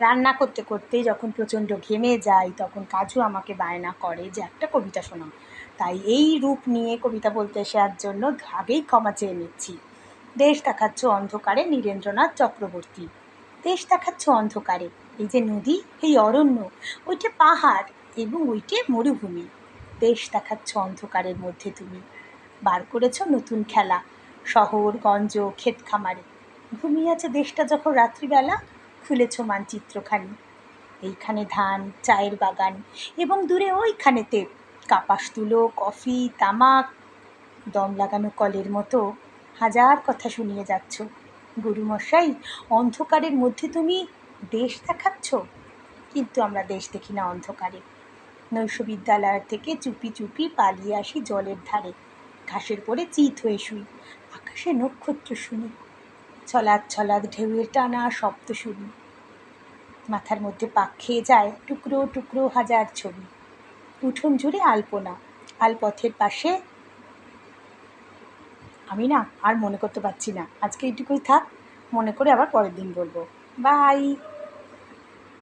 রান্না করতে করতে যখন প্রচণ্ড ঘেমে যাই তখন কাজু আমাকে বায়না করে যে একটা কবিতা শোনাও। তাই এই রূপ নিয়ে কবিতা বলতে আসার জন্য আগেই ক্ষমা চেয়ে নিচ্ছি। দেশ দেখাচ্ছ অন্ধকারে, নীরেন্দ্রনাথ চক্রবর্তী। দেশ দেখাচ্ছ অন্ধকারে, এই যে নদী, এই অরণ্য, ওইটে পাহাড় এবং ওইটে মরুভূমি। দেশ দেখাচ্ছ অন্ধকারের মধ্যে তুমি। বার করেছ নতুন খেলা, শহর গঞ্জ ক্ষেত খামারে। ঘুমিয়ে আছে দেশটা যখন রাত্রিবেলা, খুলেছ মানচিত্রখানি। এইখানে ধান, চায়ের বাগান এবং দূরে ওইখানেতে কাপাস তুলো, কফি, তামাক। দম লাগানো কলের মতো হাজার কথা শুনিয়ে যাচ্ছ। গুরুমশাই, অন্ধকারের মধ্যে তুমি দেশ দেখাচ্ছ, কিন্তু আমরা দেশ দেখি না অন্ধকারে। নৈশ বিদ্যালয় থেকে চুপি চুপি পালিয়ে আসি জলের ধারে, ঘাসের পরে চিত হয়ে শুই, আকাশে নক্ষত্র শুনি, ছলাৎ ছলাৎ ঢেউয়ের টানা শব্দ শুনি। মাথার মধ্যে পাক খেয়ে যায় টুকরো টুকরো হাজার ছবি। উঠোন জুড়ে আলপনা, আলপথের পাশে। আমি না আর মনে করতে পারছি না, আজকে এইটুকুই থাক, মনে করে আবার পরের দিন বলবো। বাই।